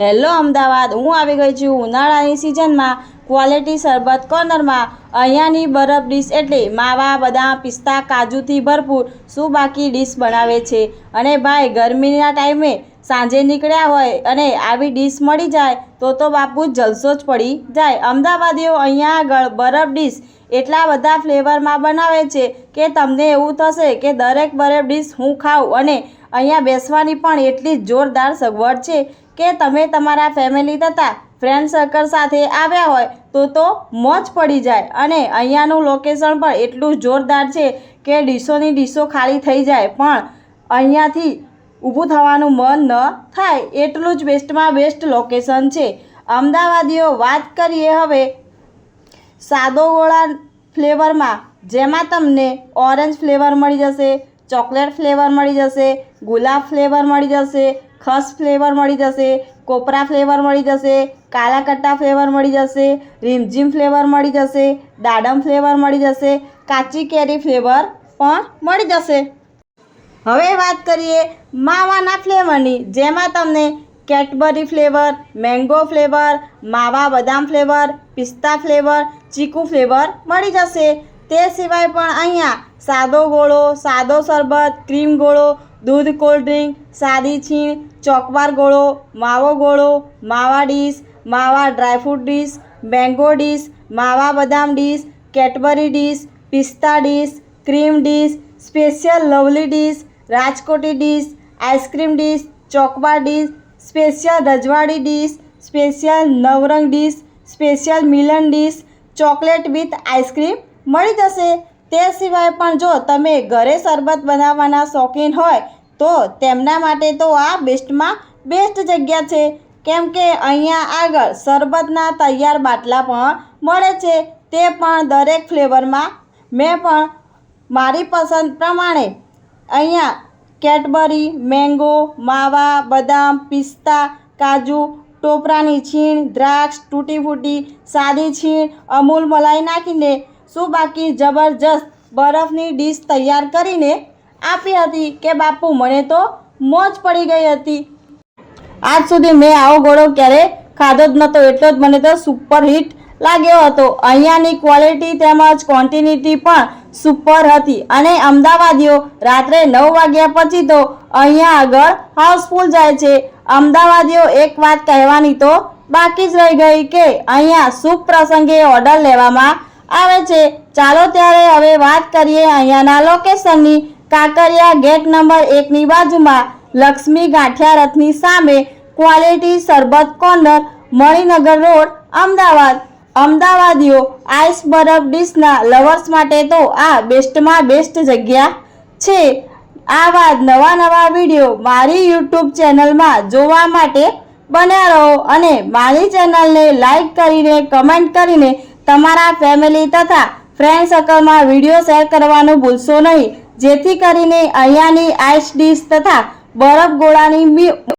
Hello Ahmedabad, હું આવી ગઈ છું ઉનાળાની સિઝનમાં ક્વોલિટી શરબત કોર્નરમાં। અહીંયાની બરફ ડીશ એટલે માવા, બદામ, પિસ્તા, કાજુથી ભરપૂર શું બાકી ડીશ બનાવે છે। અને ભાઈ, ગરમીના ટાઈમે સાંજે નીકળ્યા હોય અને આવી ડીશ મળી જાય તો બાપુ જલસો જ પડી જાય। અમદાવાદીઓ અહીંયા આગળ બરફ ડીશ એટલા બધા ફ્લેવરમાં બનાવે છે કે તમને એવું થશે કે દરેક બરફ ડીશ હું ખાઉં। અને અહીંયા બેસવાની પણ એટલી જોરદાર સગવડ છે કે તમે તમારા ફેમિલી તથા ફ્રેન્ડ સર્કલ સાથે આવ્યા હોય તો મોજ પડી જાય। અને અહીંયાનું લોકેશન પણ એટલું જોરદાર છે કે ડીશોની ડીશો ખાલી થઈ જાય પણ અહીંયાથી ઊભું થવાનું મન ન થાય, એટલું જ બેસ્ટમાં બેસ્ટ લોકેશન છે અમદાવાદીઓ। વાત કરીએ હવે સાદો ગોળા ફ્લેવરમાં, જેમાં તમને ઓરેન્જ ફ્લેવર મળી જશે, ચોકલેટ ફ્લેવર મળી જશે, ગુલાબ ફ્લેવર મળી જશે, ખસ ફ્લેવર મળી જશે, કોપરા ફ્લેવર મળી જશે, કાલા કટ્ટા ફ્લેવર મળી જશે, રીમઝીમ ફ્લેવર મળી જશે, દાડમ ફ્લેવર મળી જશે, કાચી કેરી ફ્લેવર પણ મળી જશે। હવે વાત કરીએ માવાના ફ્લેવરની, જેમાં તમને કેડબરી ફ્લેવર, મેંગો ફ્લેવર, માવા બદામ ફ્લેવર, પિસ્તા ફ્લેવર, ચીકુ ફ્લેવર મળી જશે। તે સિવાય પણ અહીંયા સાદો ગોળો, સાદો શરબત, ક્રીમ ગોળો, દૂધ કોલ્ડ ડ્રિંક, સાદી છીણ, ચોકબાર ગોળો, માવો ગોળો, માવા ડીશ, માવા ડ્રાયફ્રૂટ ડીશ, મેંગો ડીશ, માવા બદામ ડીશ, કેડબરી ડીશ, પિસ્તા dish, cream dish, special lovely dish, રાજકોટી dish, ice cream dish, chocobar dish, special રજવાડી dish, special Navrang dish, special Milan dish, chocolate with ice cream મળી જશે। તે સિવાય પણ જો તમે ઘરે શરબત બનાવવાના શોખીન હોય તો તેમના માટે તો આ બેસ્ટમાં બેસ્ટ જગ્યા છે, કેમ કે અહીંયા આગળ શરબતના તૈયાર બાટલા પણ મળે છે, તે પણ દરેક ફ્લેવરમાં। મેં પણ મારી પસંદ પ્રમાણે અહીંયા કેડબરી, મેંગો, માવા, બદામ, પિસ્તા, કાજુ, ટોપરાની છીણ, દ્રાક્ષ, તૂટી ફૂટી, સાદી છીણ, અમૂલ મલાઈ નાખીને શું બાકી જબરજસ્ત બરફની ડીશ તૈયાર કરીને આપી હતી કે બાપુ મને તો મોજ પડી ગઈ હતી। આજ સુધી મેં આવો ગોળો ક્યારે ખાધો જ નહોતો, એટલો જ મને તો સુપર હિટ લાગ્યો હતો। અહીંયાની ક્વોલિટી તેમજ ક્વોન્ટિટી પણ સુપર હતી અને અમદાવાદીઓ રાત્રે 9 વાગ્યા પછી તો અહીંયા આગળ હાઉસફુલ જાય છે। અમદાવાદીઓ એક વાત કહેવાની તો બાકી જ રહી ગઈ કે અહીંયા શુભ પ્રસંગે ઓર્ડર લેવામાં આવે છે। ચાલો ત્યારે હવે વાત કરીએ અહીંયાના લોકેશનની। કાંકરિયા ગેટ નંબર 1ની બાજુમાં લક્ષ્મી ગાંઠિયા રથની સામે quality Sharbat corner, Maninagar road, Ahmedabad. અમદાવાદીઓ આઈસ બરફ ડીશના લવર્સ માટે તો આ બેસ્ટમાં બેસ્ટ જગ્યા છે। આવા નવા વિડીયો મારી યુટ્યુબ ચેનલમાં જોવા માટે બન્યા રહો અને મારી ચેનલને લાઈક કરીને, કમેન્ટ કરીને તમારા ફેમિલી તથા ફ્રેન્ડ સર્કલમાં વિડીયો શેર કરવાનું ભૂલશો નહીં, જેથી કરીને અહીંયાની આઈસ ડીશ તથા બરફ ગોળાની